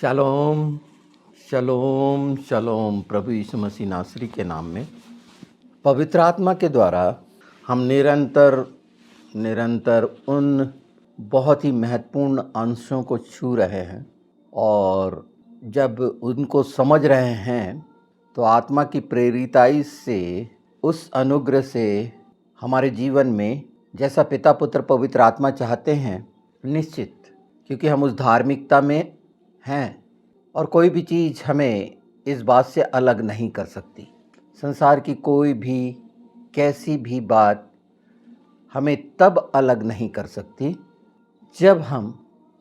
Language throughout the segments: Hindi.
शालोम, शालोम, शालोम। प्रभु यीशु मसीह नासरी के नाम में पवित्र आत्मा के द्वारा हम निरंतर निरंतर उन बहुत ही महत्वपूर्ण अंशों को छू रहे हैं और जब उनको समझ रहे हैं तो आत्मा की प्रेरिताई से उस अनुग्रह से हमारे जीवन में जैसा पिता पुत्र पवित्र आत्मा चाहते हैं, निश्चित, क्योंकि हम उस धार्मिकता में हैं और कोई भी चीज़ हमें इस बात से अलग नहीं कर सकती। संसार की कोई भी कैसी भी बात हमें तब अलग नहीं कर सकती जब हम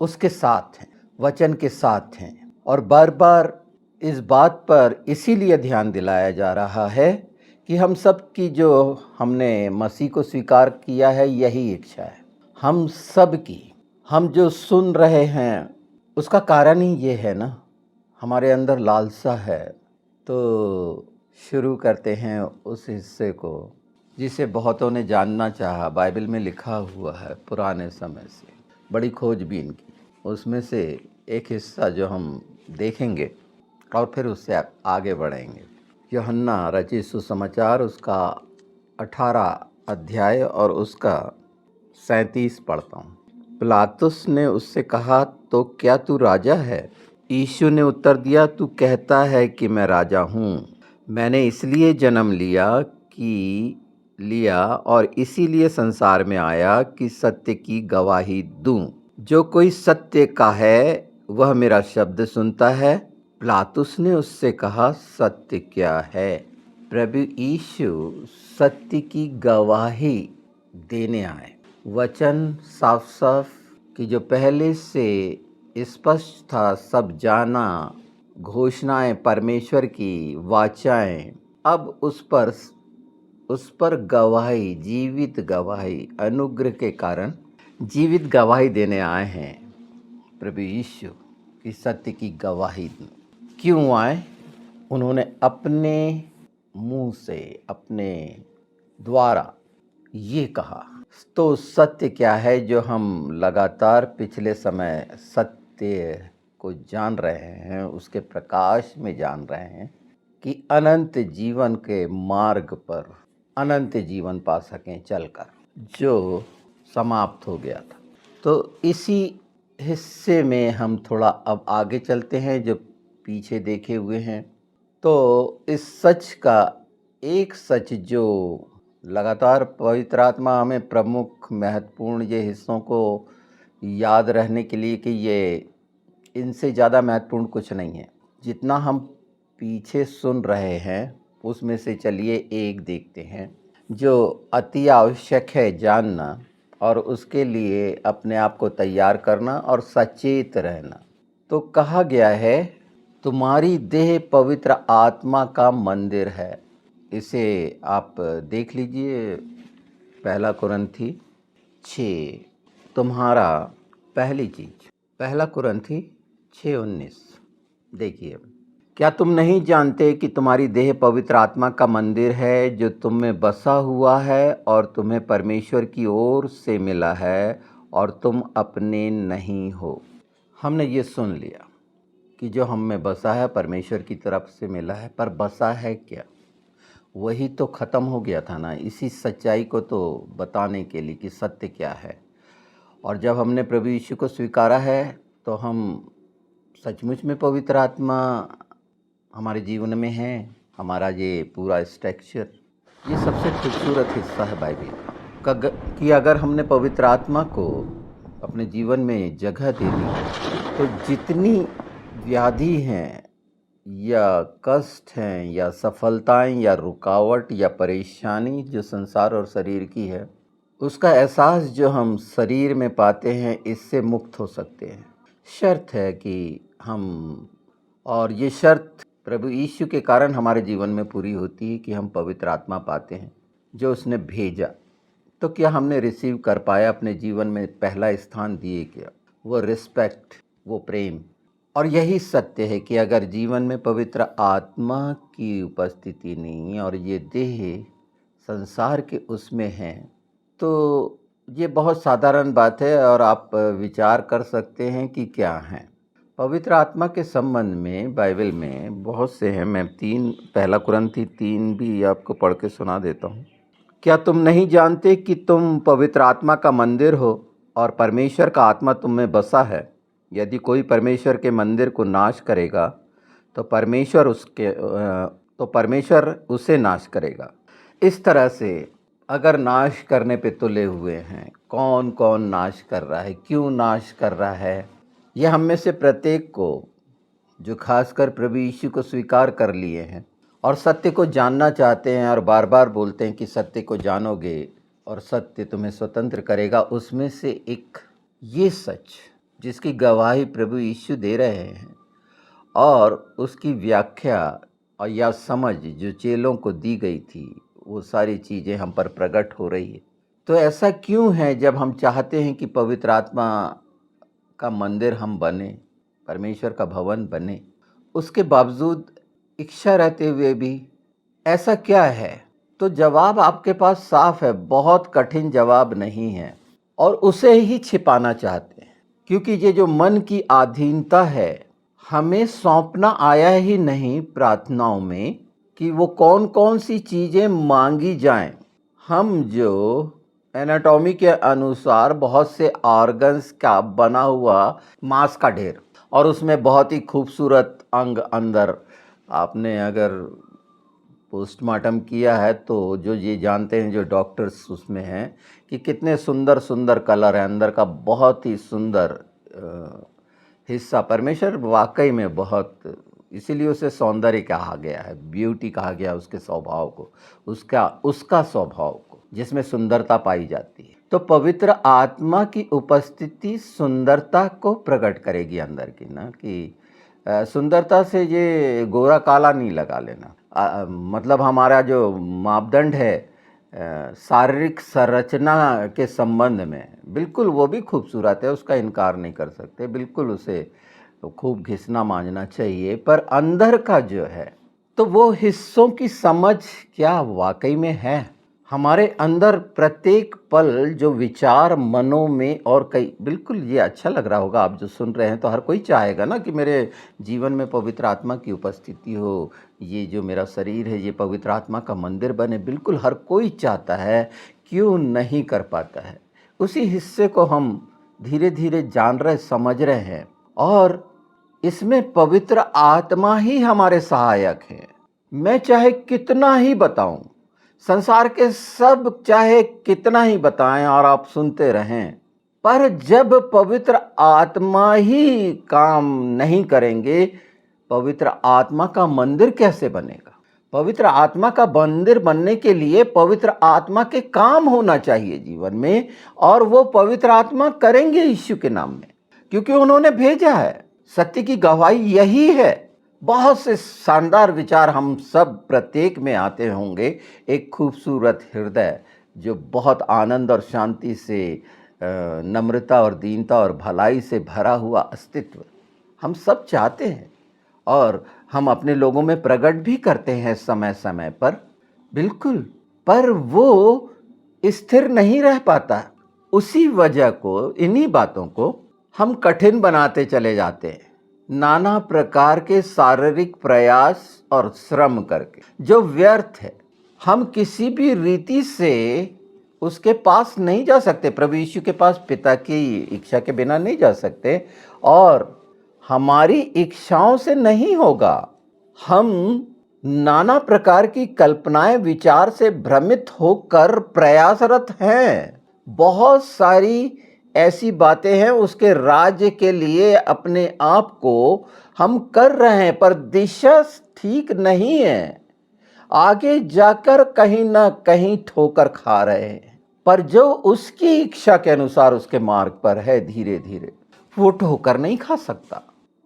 उसके साथ हैं, वचन के साथ हैं। और बार बार इस बात पर इसीलिए ध्यान दिलाया जा रहा है कि हम सब की जो हमने मसीह को स्वीकार किया है, यही इच्छा है हम सब की। हम जो सुन रहे हैं उसका कारण ही ये है ना, हमारे अंदर लालसा है। तो शुरू करते हैं उस हिस्से को जिसे बहुतों ने जानना चाहा। बाइबल में लिखा हुआ है पुराने समय से, बड़ी खोजबीन की। उसमें से एक हिस्सा जो हम देखेंगे और फिर उससे आगे बढ़ेंगे। यूहन्ना रचित सुसमाचार, उसका 18 अध्याय और उसका 37 पढ़ता हूँ। पिलातुस ने उससे कहा, तो क्या तू राजा है? यीशु ने उत्तर दिया, तू कहता है कि मैं राजा हूँ। मैंने इसलिए जन्म लिया और इसीलिए संसार में आया कि सत्य की गवाही दूं। जो कोई सत्य का है वह मेरा शब्द सुनता है। पिलातुस ने उससे कहा, सत्य क्या है? प्रभु यीशु सत्य की गवाही देने आए। वचन साफ साफ कि जो पहले से स्पष्ट था, सब जाना, घोषणाएं परमेश्वर की वाचाएं, अब उस पर गवाही, जीवित गवाही, अनुग्रह के कारण जीवित गवाही देने आए हैं। प्रभु यीशु की सत्य की गवाही क्यों आए? उन्होंने अपने मुंह से, अपने द्वारा ये कहा। तो सत्य क्या है जो हम लगातार पिछले समय सत्य को जान रहे हैं, उसके प्रकाश में जान रहे हैं कि अनंत जीवन के मार्ग पर अनंत जीवन पा सकें चलकर, जो समाप्त हो गया था। तो इसी हिस्से में हम थोड़ा अब आगे चलते हैं जो पीछे देखे हुए हैं। तो इस सच का एक सच जो लगातार पवित्र आत्मा हमें प्रमुख महत्वपूर्ण ये हिस्सों को याद रहने के लिए कि ये इनसे ज़्यादा महत्वपूर्ण कुछ नहीं है जितना हम पीछे सुन रहे हैं, उसमें से चलिए एक देखते हैं जो अति आवश्यक है जानना, और उसके लिए अपने आप को तैयार करना और सचेत रहना। तो कहा गया है, तुम्हारी देह पवित्र आत्मा का मंदिर है। इसे आप देख लीजिए, 1 कुरिन्थी 6। तुम्हारा पहली चीज 1 कुरिन्थी 6:19 देखिए। क्या तुम नहीं जानते कि तुम्हारी देह पवित्र आत्मा का मंदिर है जो तुम में बसा हुआ है और तुम्हें परमेश्वर की ओर से मिला है और तुम अपने नहीं हो? हमने ये सुन लिया कि जो हम में बसा है परमेश्वर की तरफ से मिला है, पर बसा है क्या? वही तो ख़त्म हो गया था ना, इसी सच्चाई को तो बताने के लिए कि सत्य क्या है। और जब हमने प्रभु यीशु को स्वीकारा है तो हम सचमुच में पवित्र आत्मा हमारे जीवन में है। हमारा ये पूरा स्ट्रक्चर, ये सबसे खूबसूरत हिस्सा है बाइबल का कि अगर हमने पवित्र आत्मा को अपने जीवन में जगह दे दी तो जितनी व्याधि हैं या कष्ट हैं या सफलताएं या रुकावट या परेशानी जो संसार और शरीर की है, उसका एहसास जो हम शरीर में पाते हैं, इससे मुक्त हो सकते हैं। शर्त है कि हम, और ये शर्त प्रभु यीशु के कारण हमारे जीवन में पूरी होती है कि हम पवित्र आत्मा पाते हैं जो उसने भेजा। तो क्या हमने रिसीव कर पाया? अपने जीवन में पहला स्थान दिए क्या? वो रिस्पेक्ट, वो प्रेम। और यही सत्य है कि अगर जीवन में पवित्र आत्मा की उपस्थिति नहीं और ये देह संसार के उसमें है, तो ये बहुत साधारण बात है और आप विचार कर सकते हैं कि क्या है। पवित्र आत्मा के संबंध में बाइबल में बहुत से हैं। मैं पहला कुरिन्थी 3 भी आपको पढ़ के सुना देता हूँ। क्या तुम नहीं जानते कि तुम पवित्र आत्मा का मंदिर हो और परमेश्वर का आत्मा तुम में बसा है? यदि कोई परमेश्वर के मंदिर को नाश करेगा तो परमेश्वर उसे नाश करेगा। इस तरह से अगर नाश करने पे तुले हुए हैं, कौन कौन नाश कर रहा है, क्यों नाश कर रहा है, यह हम में से प्रत्येक को, जो खासकर प्रभु यीशु को स्वीकार कर लिए हैं और सत्य को जानना चाहते हैं और बार बार बोलते हैं कि सत्य को जानोगे और सत्य तुम्हें स्वतंत्र करेगा, उसमें से एक ये सच जिसकी गवाही प्रभु यीशु दे रहे हैं और उसकी व्याख्या और या समझ जो चेलों को दी गई थी, वो सारी चीज़ें हम पर प्रकट हो रही है। तो ऐसा क्यों है जब हम चाहते हैं कि पवित्र आत्मा का मंदिर हम बने, परमेश्वर का भवन बने, उसके बावजूद इच्छा रहते हुए भी ऐसा क्या है? तो जवाब आपके पास साफ है, बहुत कठिन जवाब नहीं है और उसे ही छिपाना चाहते हैं, क्योंकि ये जो मन की अधीनता है, हमें सौंपना आया ही नहीं प्रार्थनाओं में कि वो कौन कौन सी चीज़ें मांगी जाएं। हम जो एनाटॉमी के अनुसार बहुत से ऑर्गन्स का बना हुआ मांस का ढेर और उसमें बहुत ही खूबसूरत अंग अंदर, आपने अगर पोस्टमार्टम किया है तो जो ये जानते हैं, जो डॉक्टर्स उसमें हैं, कि कितने सुंदर सुंदर कलर है अंदर का, बहुत ही सुंदर हिस्सा। परमेश्वर वाकई में बहुत, इसीलिए उसे सौंदर्य कहा गया है, ब्यूटी कहा गया उसके स्वभाव को, उसका स्वभाव को, जिसमें सुंदरता पाई जाती है। तो पवित्र आत्मा की उपस्थिति सुंदरता को प्रकट करेगी अंदर की, ना कि सुंदरता से ये गोरा काला नहीं लगा लेना। मतलब हमारा जो मापदंड है शारीरिक संरचना के संबंध में, बिल्कुल वो भी खूबसूरत है, उसका इनकार नहीं कर सकते, बिल्कुल उसे तो खूब घिसना मांझना चाहिए, पर अंदर का जो है, तो वो हिस्सों की समझ क्या वाकई में है हमारे अंदर? प्रत्येक पल जो विचार मनों में, और कई, बिल्कुल ये अच्छा लग रहा होगा आप जो सुन रहे हैं, तो हर कोई चाहेगा ना कि मेरे जीवन में पवित्र आत्मा की उपस्थिति हो, ये जो मेरा शरीर है ये पवित्र आत्मा का मंदिर बने। बिल्कुल हर कोई चाहता है, क्यों नहीं कर पाता है? उसी हिस्से को हम धीरे धीरे जान रहे, समझ रहे हैं, और इसमें पवित्र आत्मा ही हमारे सहायक है। मैं चाहे कितना ही बताऊं, संसार के सब चाहे कितना ही बताएं और आप सुनते रहें, पर जब पवित्र आत्मा ही काम नहीं करेंगे, पवित्र आत्मा का मंदिर कैसे बनेगा? पवित्र आत्मा का मंदिर बनने के लिए पवित्र आत्मा के काम होना चाहिए जीवन में, और वो पवित्र आत्मा करेंगे यीशु के नाम में, क्योंकि उन्होंने भेजा है। सत्य की गवाही यही है। बहुत से शानदार विचार हम सब प्रत्येक में आते होंगे, एक खूबसूरत हृदय जो बहुत आनंद और शांति से, नम्रता और दीनता और भलाई से भरा हुआ अस्तित्व हम सब चाहते हैं, और हम अपने लोगों में प्रकट भी करते हैं समय समय पर, बिल्कुल, पर वो स्थिर नहीं रह पाता। उसी वजह को, इन्हीं बातों को हम कठिन बनाते चले जाते हैं, नाना प्रकार के शारीरिक प्रयास और श्रम करके, जो व्यर्थ है। हम किसी भी रीति से उसके पास नहीं जा सकते, प्रभु यीशु के पास पिता की इच्छा के बिना नहीं जा सकते, और हमारी इच्छाओं से नहीं होगा। हम नाना प्रकार की कल्पनाएं, विचार से भ्रमित होकर प्रयासरत हैं। बहुत सारी ऐसी बातें हैं, उसके राज्य के लिए अपने आप को हम कर रहे हैं, पर दिशा ठीक नहीं है। आगे जाकर कहीं ना कहीं ठोकर खा रहे हैं, पर जो उसकी इच्छा के अनुसार उसके मार्ग पर है, धीरे धीरे वो ठोकर नहीं खा सकता।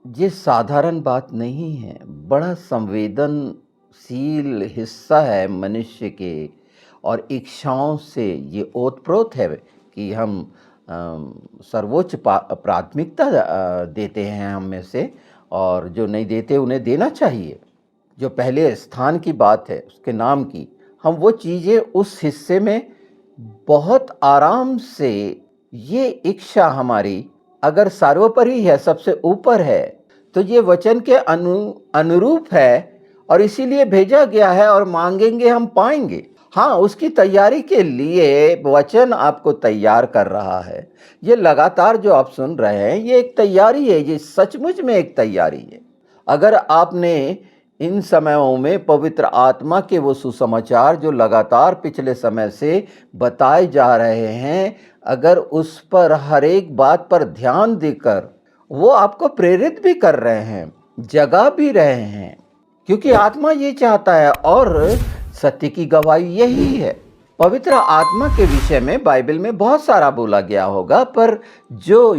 ये साधारण बात नहीं है, बड़ा संवेदनशील हिस्सा है मनुष्य के, और इच्छाओं से ये ओतप्रोत है कि हम सर्वोच्च प्राथमिकता देते हैं हम में से, और जो नहीं देते उन्हें देना चाहिए। जो पहले स्थान की बात है, उसके नाम की, हम वो चीज़ें उस हिस्से में बहुत आराम से, ये इच्छा हमारी अगर सर्वोपरि है, सबसे ऊपर है, तो ये वचन के अनुरूप है और इसीलिए भेजा गया है, और मांगेंगे हम पाएंगे। हाँ, उसकी तैयारी के लिए वचन आपको तैयार कर रहा है। ये लगातार जो आप सुन रहे हैं, ये एक तैयारी है, ये सचमुच में एक तैयारी है। अगर आपने इन समयों में पवित्र आत्मा के वो सुसमाचार जो लगातार पिछले समय से बताए जा रहे हैं, अगर उस पर हर एक बात पर ध्यान देकर वो आपको प्रेरित भी कर रहे हैं, जगा भी रहे हैं, क्योंकि आत्मा ये चाहता है और सत्य की गवाही यही है। पवित्र आत्मा के विषय में बाइबल में बहुत सारा बोला गया होगा, पर जो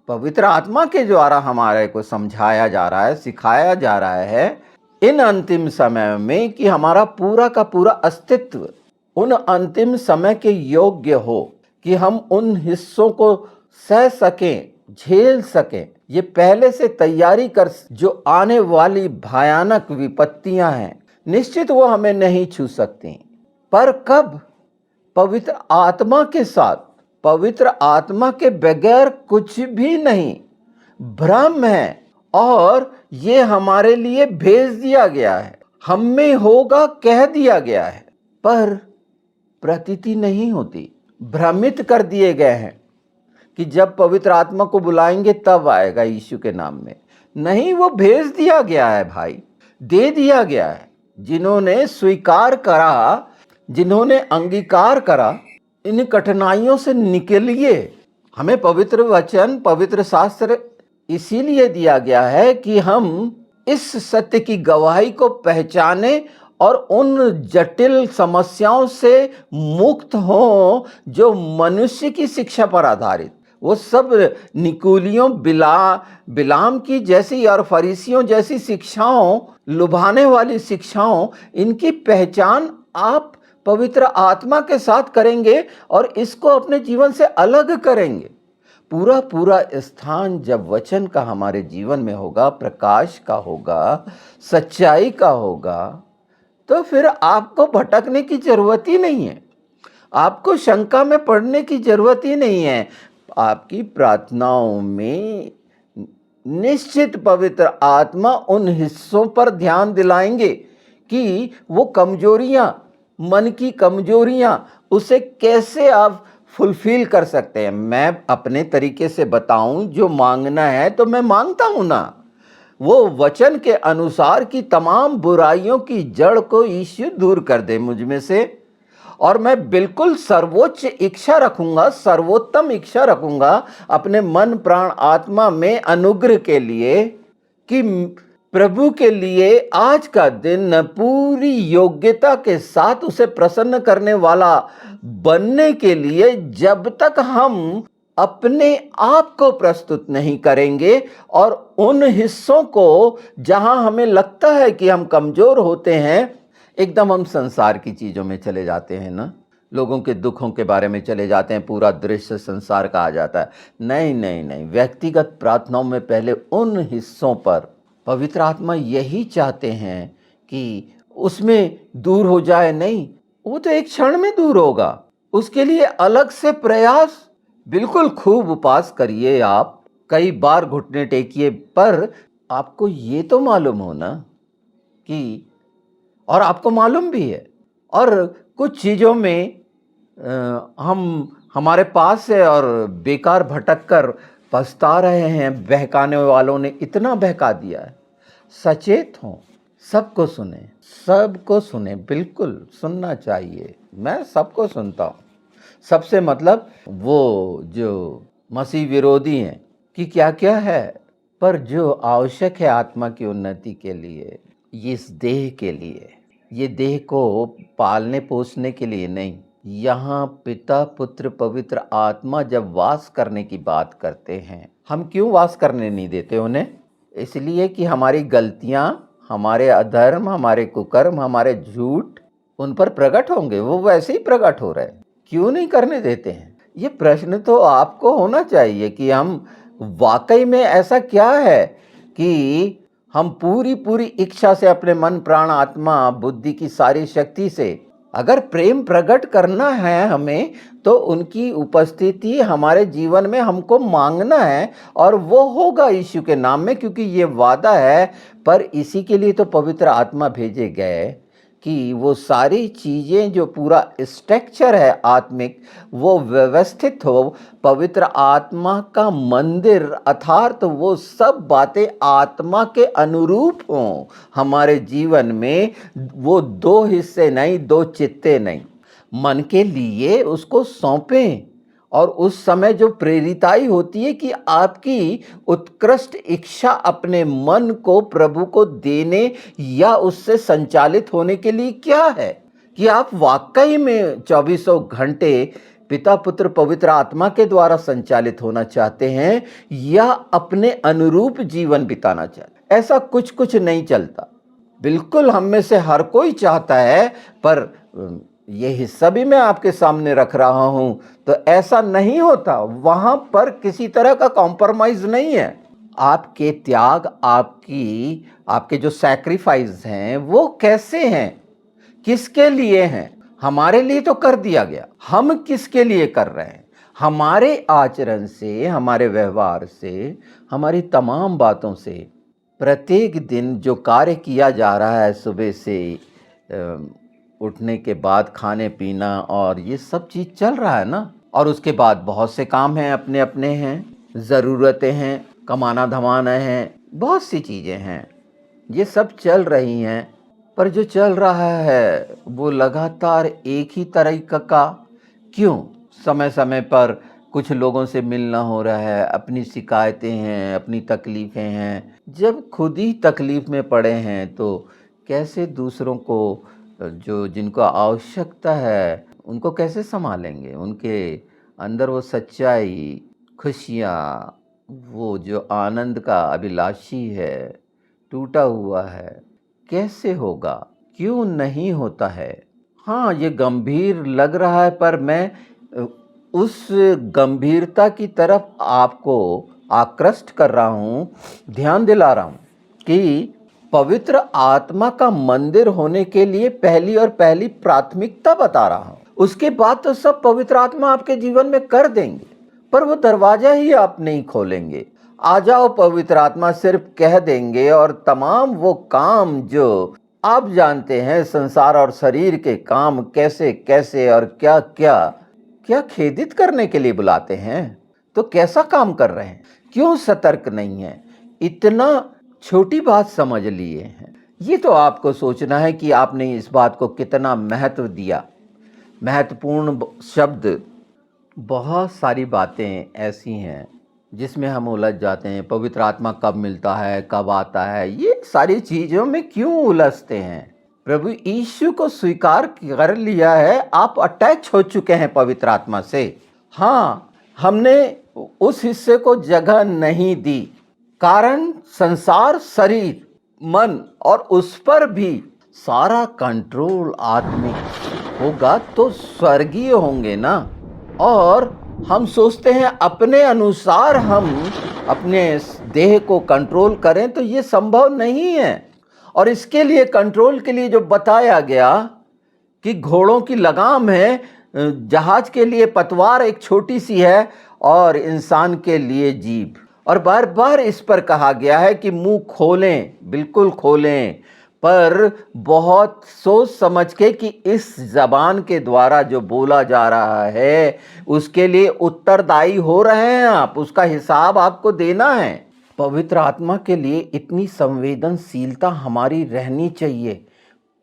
पवित्र आत्मा के द्वारा हमारे को समझाया जा रहा है, सिखाया जा रहा है इन अंतिम समय में, कि हमारा पूरा का पूरा अस्तित्व उन अंतिम समय के योग्य हो, कि हम उन हिस्सों को सह सकें, झेल सकें। ये पहले से तैयारी कर, जो आने वाली भयानक विपत्तियां हैं, निश्चित वो हमें नहीं छू सकती, पर कब? पवित्र आत्मा के साथ। पवित्र आत्मा के बगैर कुछ भी नहीं, भ्रम है, और ये हमारे लिए भेज दिया गया है, हम में होगा कह दिया गया है, पर प्रतीति नहीं होती। भ्रमित कर दिए गए हैं कि जब पवित्र आत्मा को बुलाएंगे तब आएगा यीशु के नाम में। नहीं, वो भेज दिया गया है भाई, दे दिया गया है। जिन्होंने स्वीकार करा, जिन्होंने अंगीकार करा, इन कठिनाइयों से निकलिए। हमें पवित्र वचन, पवित्र शास्त्र इसीलिए दिया गया है कि हम इस सत्य की गवाही को पहचाने और उन जटिल समस्याओं से मुक्त हों जो मनुष्य की शिक्षा पर आधारित, वो सब निकुलियों, बिलाम की जैसी और फरीसियों जैसी शिक्षाओं, लुभाने वाली शिक्षाओं, इनकी पहचान आप पवित्र आत्मा के साथ करेंगे और इसको अपने जीवन से अलग करेंगे। पूरा पूरा स्थान जब वचन का हमारे जीवन में होगा, प्रकाश का होगा, सच्चाई का होगा, तो फिर आपको भटकने की जरूरत ही नहीं है, आपको शंका में पड़ने की जरूरत ही नहीं है। आपकी प्रार्थनाओं में निश्चित पवित्र आत्मा उन हिस्सों पर ध्यान दिलाएंगे कि वो कमजोरियां, मन की कमजोरियां, उसे कैसे आप फुलफिल कर सकते हैं। मैं अपने तरीके से बताऊं, जो मांगना है तो मैं मांगता हूं ना, वो वचन के अनुसार की तमाम बुराइयों की जड़ को यीशु दूर कर दे मुझ में से, और मैं बिल्कुल सर्वोच्च इच्छा रखूंगा, सर्वोत्तम इच्छा रखूंगा अपने मन, प्राण, आत्मा में अनुग्रह के लिए, कि प्रभु के लिए आज का दिन पूरी योग्यता के साथ उसे प्रसन्न करने वाला बनने के लिए, जब तक हम अपने आप को प्रस्तुत नहीं करेंगे और उन हिस्सों को जहां हमें लगता है कि हम कमजोर होते हैं, एकदम हम संसार की चीजों में चले जाते हैं ना, लोगों के दुखों के बारे में चले जाते हैं, पूरा दृश्य संसार का आ जाता है। नहीं नहीं नहीं, व्यक्तिगत प्रार्थनाओं में पहले उन हिस्सों पर पवित्र आत्मा यही चाहते हैं कि उसमें दूर हो जाए। नहीं, वो तो एक क्षण में दूर होगा, उसके लिए अलग से प्रयास। बिल्कुल खूब उपास करिए, आप कई बार घुटने टेकिए, पर आपको ये तो मालूम हो ना कि, और आपको मालूम भी है, और कुछ चीज़ों में हमारे पास है और बेकार भटक कर पछता रहे हैं। बहकाने वालों ने इतना बहका दिया है। सचेत हों, सबको सुने, सबको सुने, बिल्कुल सुनना चाहिए। मैं सबको सुनता हूँ, सबसे मतलब वो जो मसीह विरोधी हैं कि क्या क्या है, पर जो आवश्यक है आत्मा की उन्नति के लिए, इस देह के लिए, ये देह को पालने पोसने के लिए नहीं। यहाँ पिता, पुत्र, पवित्र आत्मा जब वास करने की बात करते हैं, हम क्यों वास करने नहीं देते उन्हें? इसलिए कि हमारी गलतियाँ, हमारे अधर्म, हमारे कुकर्म, हमारे झूठ उन पर प्रकट होंगे। वो वैसे ही प्रकट हो रहे हैं, क्यों नहीं करने देते हैं? ये प्रश्न तो आपको होना चाहिए कि हम वाकई में ऐसा क्या है कि हम पूरी पूरी इच्छा से, अपने मन, प्राण, आत्मा, बुद्धि की सारी शक्ति से अगर प्रेम प्रकट करना है हमें, तो उनकी उपस्थिति हमारे जीवन में हमको मांगना है, और वो होगा यीशु के नाम में, क्योंकि ये वादा है। पर इसी के लिए तो पवित्र आत्मा भेजे गए कि वो सारी चीज़ें, जो पूरा स्ट्रक्चर है आत्मिक, वो व्यवस्थित हो। पवित्र आत्मा का मंदिर अर्थात वो सब बातें आत्मा के अनुरूप हों हमारे जीवन में। वो दो हिस्से नहीं, दो चित्ते नहीं, मन के लिए उसको सौंपें। और उस समय जो प्रेरिताई होती है कि आपकी उत्कृष्ट इच्छा अपने मन को प्रभु को देने या उससे संचालित होने के लिए क्या है, कि आप वाकई में 24 घंटे पिता पुत्र पवित्र आत्मा के द्वारा संचालित होना चाहते हैं, या अपने अनुरूप जीवन बिताना चाहते हैं। ऐसा कुछ कुछ नहीं चलता। बिल्कुल हम में से हर कोई चाहता है, पर ये हिस्सा भी मैं आपके सामने रख रहा हूं, तो ऐसा नहीं होता। वहां पर किसी तरह का कॉम्प्रोमाइज नहीं है। आपके त्याग, आपके जो सैक्रिफाइस हैं, वो कैसे हैं, किसके लिए हैं? हमारे लिए तो कर दिया गया, हम किसके लिए कर रहे हैं? हमारे आचरण से, हमारे व्यवहार से, हमारी तमाम बातों से, प्रत्येक दिन जो कार्य किया जा रहा है, सुबह से उठने के बाद खाने पीना और ये सब चीज़ चल रहा है ना। और उसके बाद बहुत से काम हैं, अपने अपने हैं, ज़रूरतें हैं, कमाना धमाना है, बहुत सी चीज़ें हैं, ये सब चल रही हैं। पर जो चल रहा है वो लगातार एक ही तरीका का क्यों? समय समय पर कुछ लोगों से मिलना हो रहा है, अपनी शिकायतें हैं, अपनी तकलीफ़ें हैं। जब खुद ही तकलीफ़ में पड़े हैं, तो कैसे दूसरों को, जो जिनको आवश्यकता है, उनको कैसे संभालेंगे? उनके अंदर वो सच्चाई, खुशियाँ, वो जो आनंद का अभिलाषी है, टूटा हुआ है, कैसे होगा? क्यों नहीं होता है? हाँ, ये गंभीर लग रहा है, पर मैं उस गंभीरता की तरफ आपको आकृष्ट कर रहा हूँ, ध्यान दिला रहा हूँ कि पवित्र आत्मा का मंदिर होने के लिए पहली प्राथमिकता बता रहा हूँ। उसके बाद तो सब पवित्र आत्मा आपके जीवन में कर देंगे, पर वो दरवाजा ही आप नहीं खोलेंगे। आ जाओ पवित्र आत्मा सिर्फ कह देंगे, और तमाम वो काम जो आप जानते हैं, संसार और शरीर के काम, कैसे कैसे और क्या क्या क्या खेदित करने के लिए बुलाते हैं। तो कैसा काम कर रहे हैं? क्यों सतर्क नहीं है? इतना छोटी बात समझ लिए हैं। ये तो आपको सोचना है कि आपने इस बात को कितना महत्व दिया। महत्वपूर्ण शब्द, बहुत सारी बातें ऐसी हैं जिसमें हम उलझ जाते हैं। पवित्र आत्मा कब मिलता है, कब आता है, ये सारी चीज़ों में क्यों उलझते हैं? प्रभु यीशु को स्वीकार कर लिया है, आप अटैच हो चुके हैं पवित्र आत्मा से। हाँ, हमने उस हिस्से को जगह नहीं दी, कारण संसार, शरीर, मन, और उस पर भी सारा कंट्रोल आत्मिक होगा तो स्वर्गीय होंगे ना। और हम सोचते हैं अपने अनुसार हम अपने देह को कंट्रोल करें, तो ये संभव नहीं है। और इसके लिए, कंट्रोल के लिए जो बताया गया कि घोड़ों की लगाम है, जहाज के लिए पतवार एक छोटी सी है, और इंसान के लिए जीभ। और बार बार इस पर कहा गया है कि मुंह खोलें, बिल्कुल खोलें, पर बहुत सोच समझ के कि इस जबान के द्वारा जो बोला जा रहा है उसके लिए उत्तरदायी हो रहे हैं आप, उसका हिसाब आपको देना है। पवित्र आत्मा के लिए इतनी संवेदनशीलता हमारी रहनी चाहिए।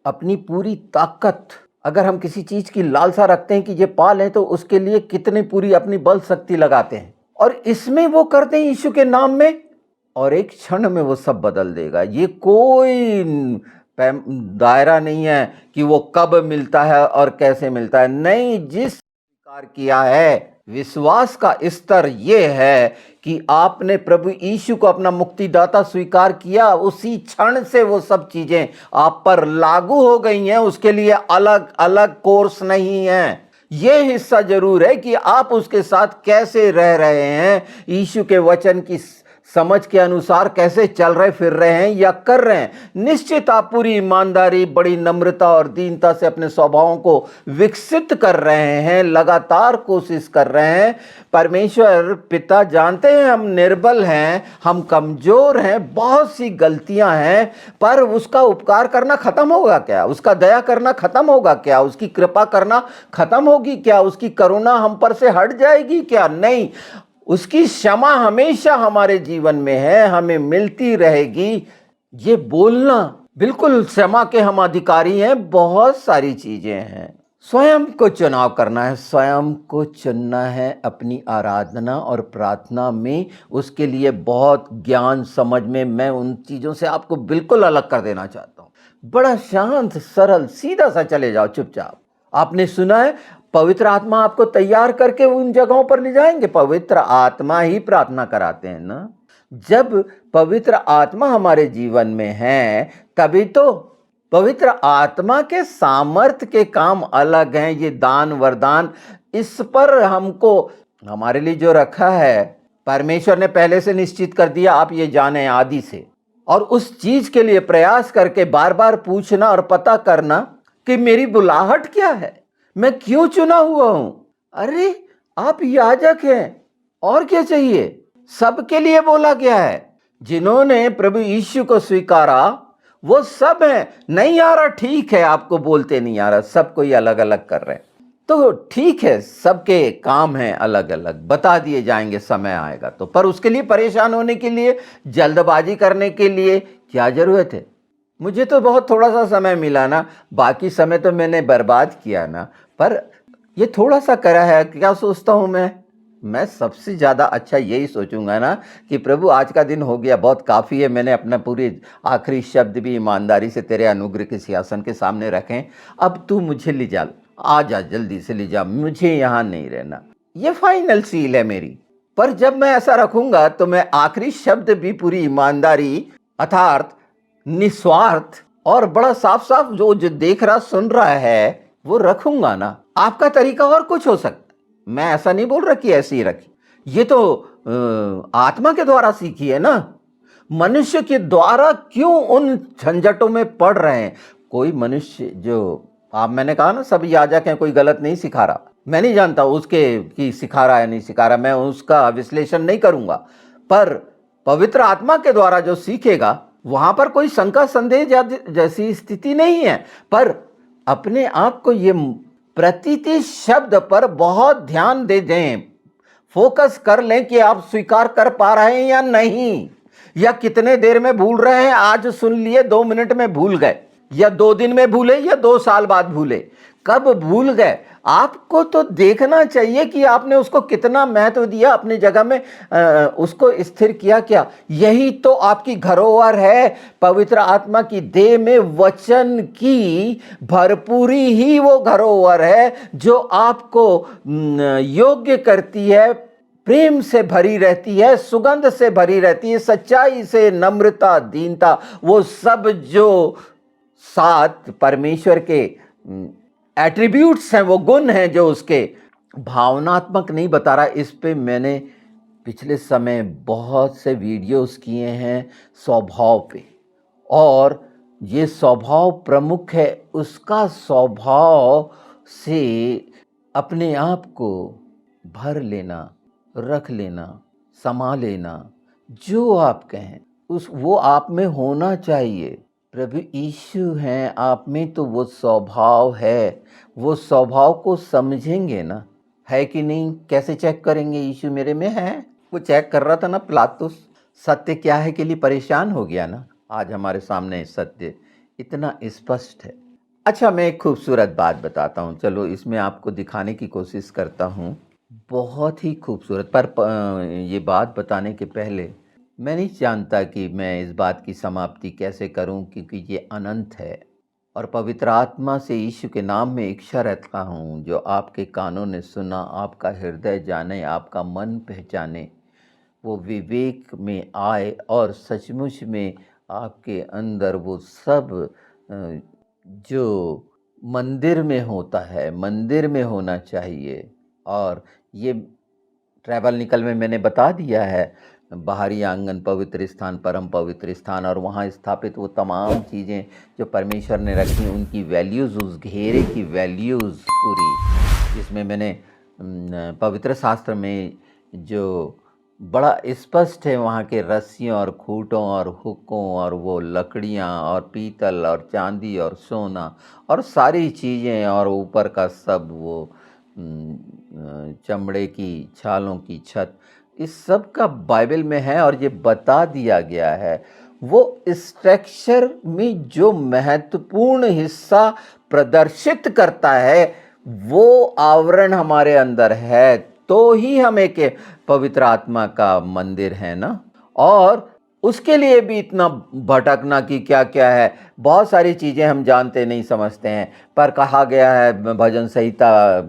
अपनी पूरी ताकत, अगर हम किसी चीज की लालसा रखते हैं कि ये पा लें, तो उसके लिए कितनी पूरी अपनी बल शक्ति लगाते हैं, और इसमें वो करते हैं यीशु के नाम में, और एक क्षण में वो सब बदल देगा। ये कोई दायरा नहीं है कि वो कब मिलता है और कैसे मिलता है। नहीं, जिस स्वीकार किया है, विश्वास का स्तर ये है कि आपने प्रभु यीशु को अपना मुक्तिदाता स्वीकार किया, उसी क्षण से वो सब चीजें आप पर लागू हो गई हैं। उसके लिए अलग अलग कोर्स नहीं है। ये हिस्सा जरूर है कि आप उसके साथ कैसे रह रहे हैं, यीशु के वचन की समझ के अनुसार कैसे चल रहे फिर रहे हैं या कर रहे हैं। निश्चित आप पूरी ईमानदारी, बड़ी नम्रता और दीनता से अपने स्वभावों को विकसित कर रहे हैं, लगातार कोशिश कर रहे हैं। परमेश्वर पिता जानते हैं हम निर्बल हैं, हम कमजोर हैं, बहुत सी गलतियां हैं, पर उसका उपकार करना खत्म होगा क्या? उसका दया करना खत्म होगा क्या? उसकी कृपा करना खत्म होगी क्या? उसकी करुणा हम पर से हट जाएगी क्या? नहीं, उसकी क्षमा हमेशा हमारे जीवन में है, हमें मिलती रहेगी। ये बोलना बिल्कुल, क्षमा के हम अधिकारी हैं। बहुत सारी चीजें हैं, स्वयं को चुनाव करना है, स्वयं को चुनना है अपनी आराधना और प्रार्थना में। उसके लिए बहुत ज्ञान समझ में, मैं उन चीज़ों से आपको बिल्कुल अलग कर देना चाहता हूँ। बड़ा शांत, सरल, सीधा सा चले जाओ चुपचाप। आपने सुना है पवित्र आत्मा आपको तैयार करके उन जगहों पर ले जाएंगे। पवित्र आत्मा ही प्रार्थना कराते हैं ना। जब पवित्र आत्मा हमारे जीवन में है तभी तो। पवित्र आत्मा के सामर्थ्य के काम अलग हैं। ये दान वरदान, इस पर हमको, हमारे लिए जो रखा है परमेश्वर ने पहले से निश्चित कर दिया, आप ये जाने आदि से। और उस चीज के लिए प्रयास करके बार बार पूछना और पता करना कि मेरी बुलाहट क्या है, मैं क्यों चुना हुआ हूं। अरे आप याजक हैं, और क्या चाहिए? सबके लिए बोला गया है। जिन्होंने प्रभु यीशु को स्वीकारा वो सब हैं। नहीं आ रहा, ठीक है, आपको बोलते नहीं आ रहा, सब कोई अलग अलग कर रहे हैं तो ठीक है, सबके काम हैं अलग अलग, बता दिए जाएंगे समय आएगा तो। पर उसके लिए परेशान होने के लिए, जल्दबाजी करने के लिए क्या जरूरत है? मुझे तो बहुत थोड़ा सा समय मिला ना, बाकी समय तो मैंने बर्बाद किया ना। पर ये थोड़ा सा करा है, क्या सोचता हूं मैं सबसे ज्यादा अच्छा यही सोचूंगा ना कि प्रभु आज का दिन हो गया, बहुत काफी है, मैंने अपना पूरे आखिरी शब्द भी ईमानदारी से तेरे अनुग्रह के सिंहासन के सामने रखें। अब तू मुझे ले जा, आ जा, जल्दी से ले जा, मुझे यहाँ नहीं रहना। ये फाइनल सील है मेरी। पर जब मैं ऐसा रखूंगा तो मैं आखिरी शब्द भी पूरी ईमानदारी अर्थात निस्वार्थ और बड़ा साफ साफ जो देख रहा सुन रहा है वो रखूंगा ना। आपका तरीका और कुछ हो सकता, मैं ऐसा नहीं बोल रहा कि ऐसी ही रखी। ये तो आत्मा के द्वारा सीखी है ना। मनुष्य के द्वारा क्यों उन झंझटों में पड़ रहे हैं? कोई मनुष्य जो, आप, मैंने कहा ना सब याजक हैं, कोई गलत नहीं सिखा रहा। मैं नहीं जानता उसके कि सिखा रहा है नहीं सिखा रहा, मैं उसका विश्लेषण नहीं करूंगा। पर पवित्र आत्मा के द्वारा जो सीखेगा वहां पर कोई शंका संदेह जैसी स्थिति नहीं है। पर अपने आप को ये प्रतीति शब्द पर बहुत ध्यान दे दें, फोकस कर लें कि आप स्वीकार कर पा रहे हैं या नहीं, या कितने देर में भूल रहे हैं। आज सुन लिए, 2 मिनट में भूल गए, या 2 दिन में भूले, या 2 साल बाद भूले, कब भूल गए? आपको तो देखना चाहिए कि आपने उसको कितना महत्व दिया, अपनी जगह में उसको स्थिर किया क्या। यही तो आपकी धरोहर है। पवित्र आत्मा की देह में वचन की भरपूरी ही वो धरोहर है जो आपको योग्य करती है, प्रेम से भरी रहती है, सुगंध से भरी रहती है, सच्चाई से, नम्रता, दीनता, वो सब जो 7 परमेश्वर के एट्रीब्यूट्स हैं, वो गुण हैं जो उसके। भावनात्मक नहीं बता रहा, इस पे मैंने पिछले समय बहुत से वीडियोस किए हैं स्वभाव पे, और ये स्वभाव प्रमुख है। उसका स्वभाव से अपने आप को भर लेना, रख लेना, समा लेना, जो आप कहें उस वो आप में होना चाहिए। प्रभु यीशु हैं आप में तो वो स्वभाव है। वो स्वभाव को समझेंगे ना, है कि नहीं? कैसे चेक करेंगे यीशु मेरे में है? वो चेक कर रहा था ना पिलातुस, सत्य क्या है के लिए परेशान हो गया ना। आज हमारे सामने सत्य इतना स्पष्ट है। अच्छा, मैं एक खूबसूरत बात बताता हूँ, चलो इसमें आपको दिखाने की कोशिश करता हूँ। बहुत ही खूबसूरत, पर ये बात बताने के पहले मैं नहीं जानता कि मैं इस बात की समाप्ति कैसे करूं, क्योंकि ये अनंत है। और पवित्र आत्मा से यीशु के नाम में इच्छा रखता हूं, जो आपके कानों ने सुना, आपका हृदय जाने, आपका मन पहचाने, वो विवेक में आए और सचमुच में आपके अंदर वो सब जो मंदिर में होता है, मंदिर में होना चाहिए। और ये ट्रैवल निकल में मैंने बता दिया है, बाहरी आंगन पवित्र स्थान, परम पवित्र स्थान, और वहाँ स्थापित वो तमाम चीज़ें जो परमेश्वर ने रखी, उनकी वैल्यूज़, उस घेरे की वैल्यूज़ पूरी, जिसमें मैंने पवित्र शास्त्र में जो बड़ा स्पष्ट है वहाँ के रस्सियों और खूंटों और हुकों और वो लकड़ियाँ और पीतल और चांदी और सोना और सारी चीज़ें और ऊपर का सब वो चमड़े की छालों की छत, इस सब का बाइबल में है और ये बता दिया गया है। वो स्ट्रक्चर में जो महत्वपूर्ण हिस्सा प्रदर्शित करता है वो आवरण हमारे अंदर है, तो ही हम एक पवित्र आत्मा का मंदिर है ना। और उसके लिए भी इतना भटकना कि क्या क्या है, बहुत सारी चीज़ें हम जानते नहीं समझते हैं, पर कहा गया है भजन संहिता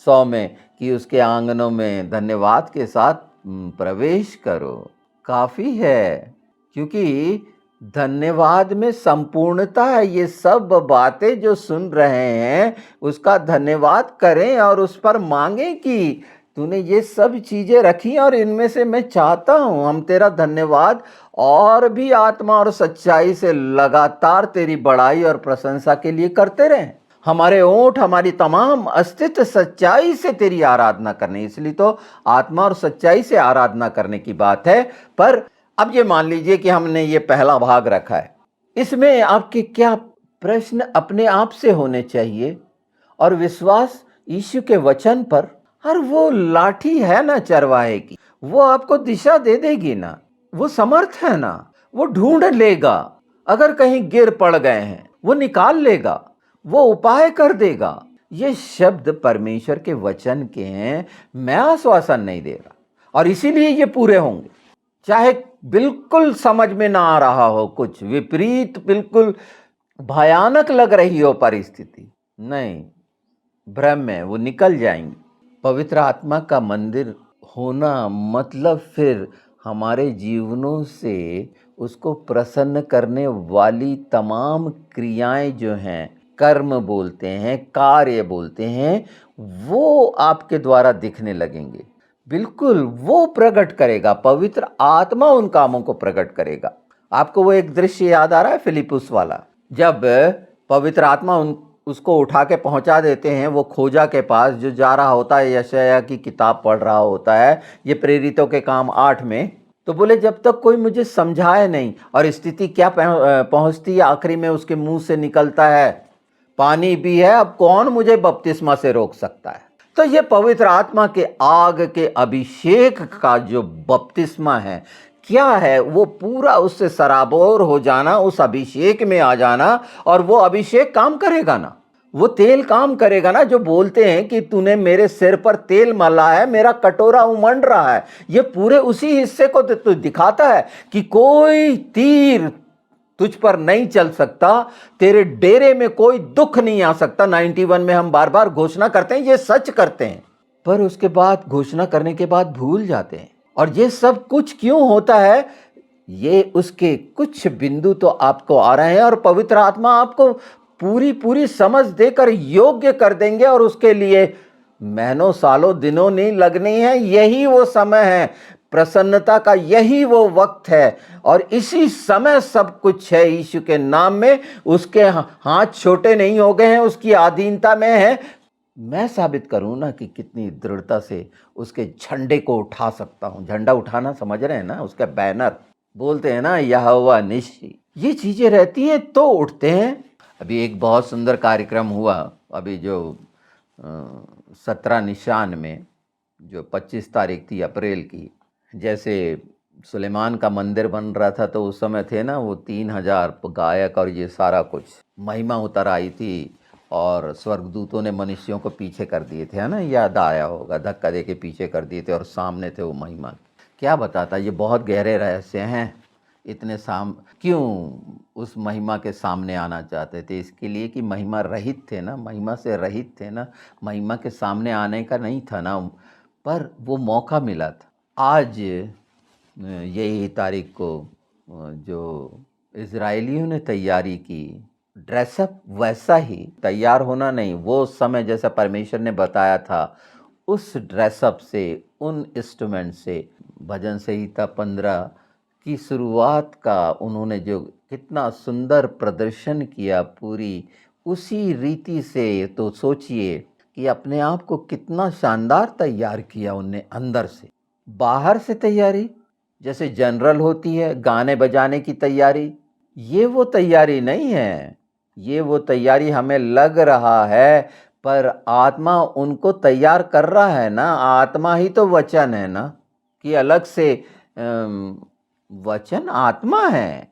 100 में कि उसके आंगनों में धन्यवाद के साथ प्रवेश करो। काफ़ी है, क्योंकि धन्यवाद में संपूर्णता है। ये सब बातें जो सुन रहे हैं उसका धन्यवाद करें और उस पर मांगें कि तूने ये सब चीज़ें रखी और इनमें से मैं चाहता हूँ हम तेरा धन्यवाद और भी आत्मा और सच्चाई से लगातार तेरी बड़ाई और प्रशंसा के लिए करते रहें। हमारे ओंठ, हमारी तमाम अस्तित्व सच्चाई से तेरी आराधना करने, इसलिए तो आत्मा और सच्चाई से आराधना करने की बात है। पर अब ये मान लीजिए कि हमने ये पहला भाग रखा है, इसमें आपके क्या प्रश्न अपने आप से होने चाहिए और विश्वास यीशु के वचन पर। और वो लाठी है ना चरवाहे की, वो आपको दिशा दे देगी ना, वो समर्थ है ना, वो ढूंढ लेगा। अगर कहीं गिर पड़ गए हैं वो निकाल लेगा, वो उपाय कर देगा। ये शब्द परमेश्वर के वचन के हैं, मैं आश्वासन नहीं दे रहा, और इसीलिए ये पूरे होंगे। चाहे बिल्कुल समझ में ना आ रहा हो, कुछ विपरीत, बिल्कुल भयानक लग रही हो परिस्थिति, नहीं, भ्रम में वो निकल जाएंगी। पवित्र आत्मा का मंदिर होना मतलब फिर हमारे जीवनों से उसको प्रसन्न करने वाली तमाम क्रियाएं जो हैं, कर्म बोलते हैं, कार्य बोलते हैं, वो आपके द्वारा दिखने लगेंगे। बिल्कुल वो प्रकट करेगा, पवित्र आत्मा उन कामों को प्रकट करेगा। आपको वो एक दृश्य याद आ रहा है फिलिपुस वाला, जब पवित्र आत्मा उसको उठा के पहुंचा देते हैं वो खोजा के पास, जो जा रहा होता है यशायाह की किताब पढ़ रहा होता है, ये प्रेरितों के काम 8 में। तो बोले जब तक कोई मुझे समझाए नहीं, और स्थिति क्या पहुंचती है आखिरी में, उसके मुंह से निकलता है पानी भी है, अब कौन मुझे बपतिस्मा से रोक सकता है। तो ये पवित्र आत्मा के आग के अभिषेक का जो बपतिस्मा है, क्या है, वो पूरा उससे सराबोर हो जाना, उस अभिषेक में आ जाना, और वो अभिषेक काम करेगा ना, वो तेल काम करेगा ना। जो बोलते हैं कि तूने मेरे सिर पर तेल मला है, मेरा कटोरा उमंड रहा है, ये पूरे उसी हिस्से को तो दिखाता है कि कोई तीर तुझ पर नहीं चल सकता, तेरे डेरे में कोई दुख नहीं आ सकता। 91 में हम बार बार घोषणा करते हैं, ये सच करते हैं, पर उसके बाद घोषणा करने के बाद भूल जाते हैं। और ये सब कुछ क्यों होता है, ये उसके कुछ बिंदु तो आपको आ रहे हैं, और पवित्र आत्मा आपको पूरी पूरी समझ देकर योग्य कर देंगे, और उसके लिए महीनों सालों दिनों नहीं लगनी है। यही वो समय है प्रसन्नता का, यही वो वक्त है, और इसी समय सब कुछ है यीशु के नाम में। उसके हाथ छोटे नहीं हो गए हैं, उसकी अधीनता में है। मैं साबित करूं ना कि कितनी दृढ़ता से उसके झंडे को उठा सकता हूं। झंडा उठाना समझ रहे हैं ना, उसका बैनर बोलते हैं ना, यहोवा निस्सी, ये चीजें रहती हैं तो उठते हैं। अभी एक बहुत सुंदर कार्यक्रम हुआ, अभी जो 17 निशान में, जो 25 तारीख थी अप्रैल की, जैसे सुलेमान का मंदिर बन रहा था, तो उस समय थे ना वो 3000 गायक और ये सारा कुछ, महिमा उतर आई थी, और स्वर्गदूतों ने मनुष्यों को पीछे कर दिए थे, है ना, याद आया होगा, धक्का दे के पीछे कर दिए थे, और सामने थे वो महिमा। क्या बताता, ये बहुत गहरे रहस्य हैं। इतने क्यों उस महिमा के सामने आना चाहते थे? इसके लिए कि महिमा रहित थे ना, महिमा से रहित थे ना, महिमा के सामने आने का नहीं था ना, पर वो मौका मिला था। आज यही तारीख को जो इजराइलियों ने तैयारी की, ड्रेसअप वैसा ही, तैयार होना नहीं, वो समय जैसा परमेश्वर ने बताया था उस ड्रेसअप से, उन इंस्ट्रूमेंट से, भजन संहिता 15 की शुरुआत का उन्होंने जो कितना सुंदर प्रदर्शन किया, पूरी उसी रीति से, तो सोचिए कि अपने आप को कितना शानदार तैयार किया उनने अंदर से। बाहर से तैयारी जैसे जनरल होती है, गाने बजाने की तैयारी, ये वो तैयारी नहीं है। ये वो तैयारी हमें लग रहा है, पर आत्मा उनको तैयार कर रहा है ना। आत्मा ही तो वचन है ना, कि अलग से वचन आत्मा है,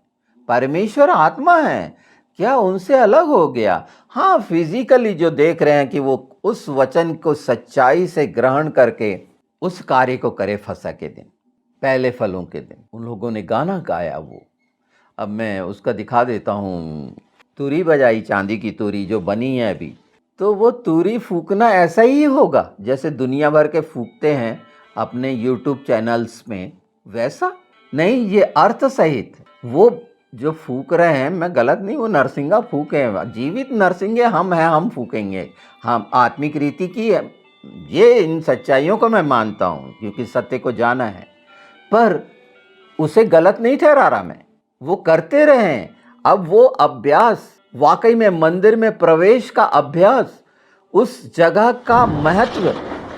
परमेश्वर आत्मा है, क्या उनसे अलग हो गया? हाँ, फिजिकली जो देख रहे हैं कि वो उस वचन को सच्चाई से ग्रहण करके उस कार्य को करे फसह के दिन, पहले फलों के दिन, उन लोगों ने गाना गाया वो। अब मैं उसका दिखा देता हूँ। तुरी बजाई, चांदी की तुरी जो बनी है अभी, तो वो तुरी फूकना ऐसा ही होगा जैसे दुनिया भर के फूकते हैं अपने यूट्यूब चैनल्स में, वैसा नहीं, ये अर्थ सहित। वो जो फूक रहे हैं, मैं गलत नहीं, वो नरसिंगा फूके हैं, जीवित नरसिंगे हम हैं, हम फूकेंगे, हम आत्मिक रीति की है। ये इन सच्चाइयों को मैं मानता हूँ क्योंकि सत्य को जाना है, पर उसे गलत नहीं ठहरा रहा मैं, वो करते रहें। अब वो अभ्यास, वाकई में मंदिर में प्रवेश का अभ्यास, उस जगह का महत्व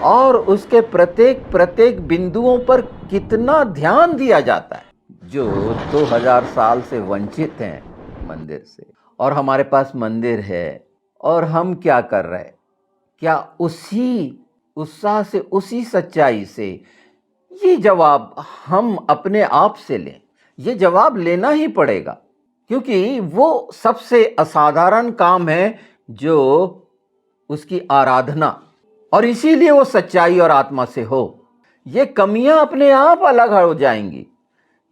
और उसके प्रत्येक प्रत्येक बिंदुओं पर कितना ध्यान दिया जाता है, जो 2000 साल से वंचित हैं मंदिर से, और हमारे पास मंदिर है, और हम क्या कर रहे हैं? क्या उसी उत्साह से, उसी सच्चाई से ये जवाब हम अपने आप से लें? ये जवाब लेना ही पड़ेगा, क्योंकि वो सबसे असाधारण काम है जो उसकी आराधना, और इसीलिए वो सच्चाई और आत्मा से हो। ये कमियां अपने आप अलग हो जाएंगी,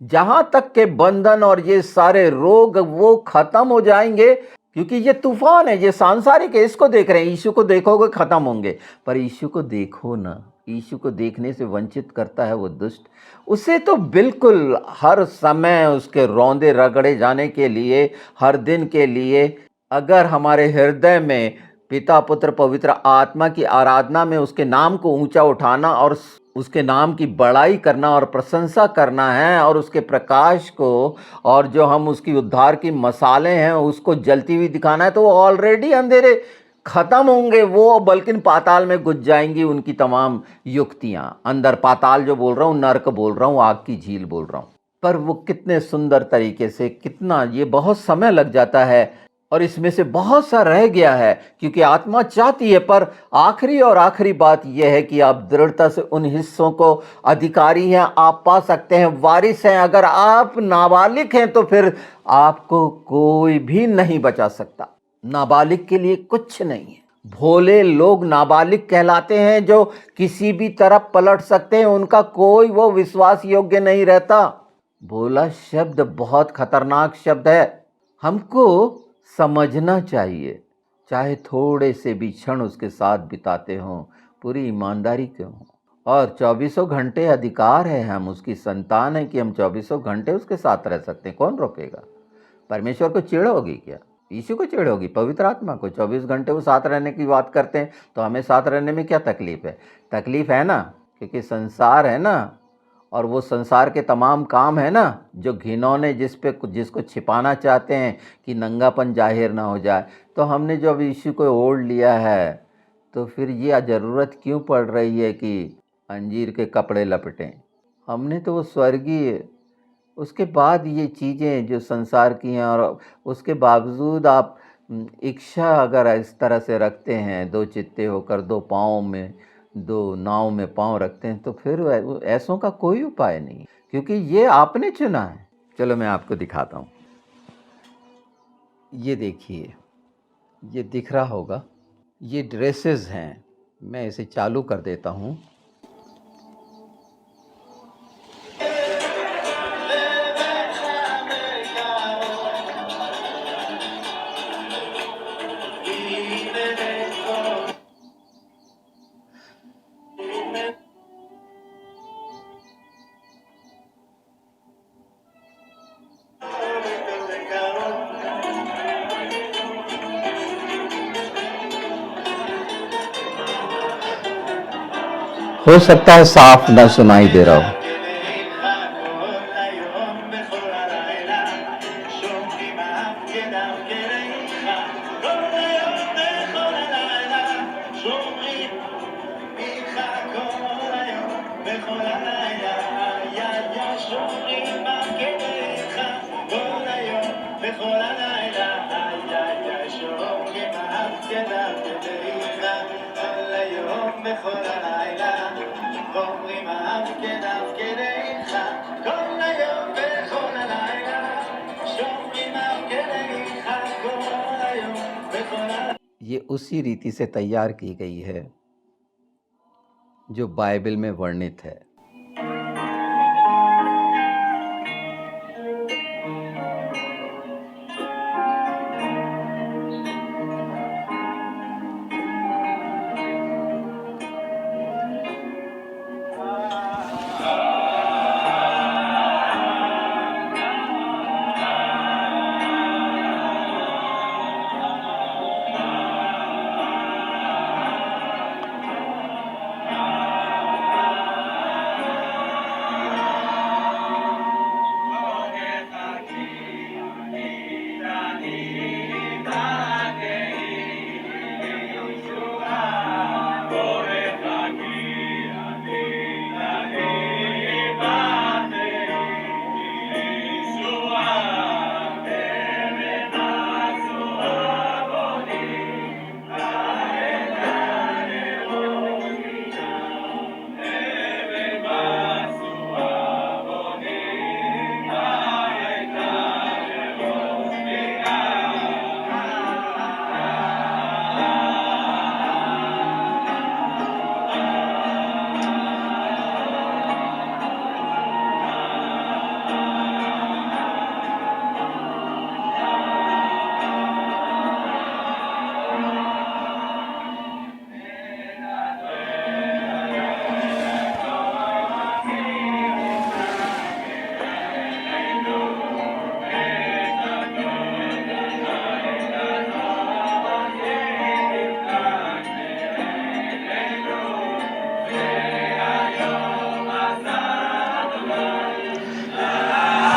जहां तक के बंधन और ये सारे रोग वो खत्म हो जाएंगे, क्योंकि ये तूफान है, ये सांसारिक है। इसको देख रहे हैं, यीशु को देखोगे खत्म होंगे, पर यीशु को देखो ना। यीशु को देखने से वंचित करता है वो दुष्ट, उसे तो बिल्कुल हर समय उसके रौंदे रगड़े जाने के लिए, हर दिन के लिए, अगर हमारे हृदय में पिता पुत्र पवित्र आत्मा की आराधना में उसके नाम को ऊंचा उठाना और उसके नाम की बड़ाई करना और प्रशंसा करना है, और उसके प्रकाश को, और जो हम उसकी उद्धार की मसाले हैं उसको जलती हुई दिखाना है, तो वो ऑलरेडी अंधेरे खत्म होंगे वो, बल्कि पाताल में घुस जाएंगी उनकी तमाम युक्तियां। अंदर पाताल जो बोल रहा हूँ, नर्क बोल रहा हूँ, आग की झील बोल रहा हूँ, पर वो कितने सुंदर तरीके से, कितना, ये बहुत समय लग जाता है, और इसमें से बहुत सा रह गया है, क्योंकि आत्मा चाहती है। पर आखिरी और आखिरी बात यह है कि आप दृढ़ता से उन हिस्सों को अधिकारी हैं, आप पा सकते हैं, वारिस हैं। अगर आप नाबालिग हैं तो फिर आपको कोई भी नहीं बचा सकता। नाबालिग के लिए कुछ नहीं है। भोले लोग नाबालिग कहलाते हैं, जो किसी भी तरफ पलट सकते हैं, उनका कोई वो विश्वास योग्य नहीं रहता। भोला शब्द बहुत खतरनाक शब्द है, हमको समझना चाहिए। चाहे थोड़े से भी क्षण उसके साथ बिताते हों, पूरी ईमानदारी के हों, और 24 घंटे अधिकार है, हम उसकी संतान है कि हम 24 घंटे उसके साथ रह सकते हैं। कौन रोकेगा? परमेश्वर को चिढ़ होगी क्या? यीशु को चिढ़ होगी? पवित्र आत्मा को? 24 घंटे वो साथ रहने की बात करते हैं, तो हमें साथ रहने में क्या तकलीफ है? तकलीफ है ना, क्योंकि संसार है ना, और वो संसार के तमाम काम है ना जो घिनौने, जिसको छिपाना चाहते हैं कि नंगापन जाहिर ना हो जाए। तो हमने जो अब यीशु को ओढ़ लिया है, तो फिर ये ज़रूरत क्यों पड़ रही है कि अंजीर के कपड़े लपेटें? हमने तो वो स्वर्गीय, उसके बाद ये चीज़ें जो संसार की हैं, और उसके बावजूद आप इच्छा अगर इस तरह से रखते हैं, दो चित्ते होकर दो पाँव में, दो नाव में पाँव रखते हैं, तो फिर ऐसों का कोई उपाय नहीं, क्योंकि ये आपने चुना है। चलो मैं आपको दिखाता हूँ। ये देखिए, ये दिख रहा होगा, ये ड्रेसेस हैं। मैं इसे चालू कर देता हूँ। हो सकता है साफ न सुनाई दे रहा हो। ये उसी रीति से तैयार की गई है जो बाइबल में वर्णित है।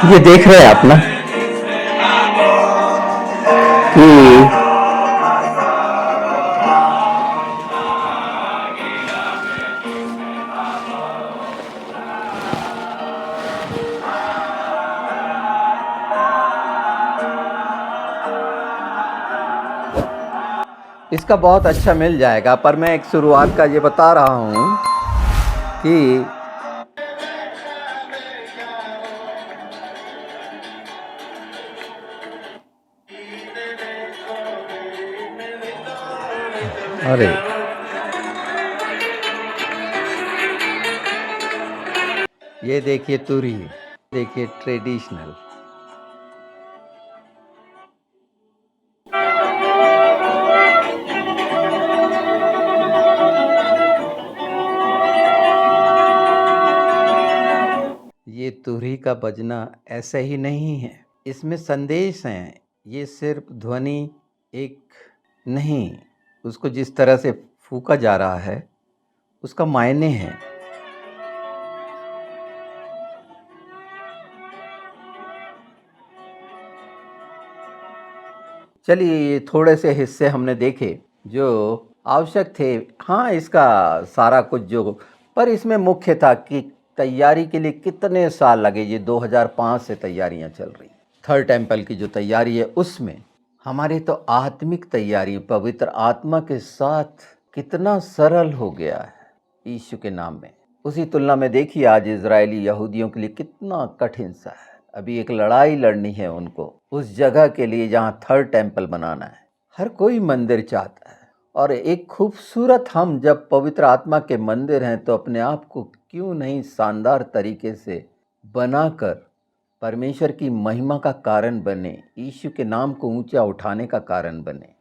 ये देख रहे हैं आप ना कि इसका बहुत अच्छा मिल जाएगा, पर मैं एक शुरुआत का ये बता रहा हूँ कि अरे ये देखिए तुरी, देखिए ट्रेडिशनल। ये तुरही का बजना ऐसे ही नहीं है, इसमें संदेश हैं। ये सिर्फ ध्वनि एक नहीं, उसको जिस तरह से फूका जा रहा है उसका मायने है। चलिए ये थोड़े से हिस्से हमने देखे जो आवश्यक थे। हाँ, इसका सारा कुछ जो, पर इसमें मुख्य था कि तैयारी के लिए कितने साल लगे। ये 2005 से तैयारियां चल रही। थर्ड टेम्पल की जो तैयारी है उसमें हमारी तो आत्मिक तैयारी पवित्र आत्मा के साथ कितना सरल हो गया है यीशु के नाम में। उसी तुलना में देखिए आज इजरायली यहूदियों के लिए कितना कठिन सा है। अभी एक लड़ाई लड़नी है उनको उस जगह के लिए जहाँ थर्ड टेम्पल बनाना है। हर कोई मंदिर चाहता है, और एक खूबसूरत, हम जब पवित्र आत्मा के मंदिर हैं तो अपने आप को क्यों नहीं शानदार तरीके से बनाकर परमेश्वर की महिमा का कारण बने, यीशु के नाम को ऊंचा उठाने का कारण बने।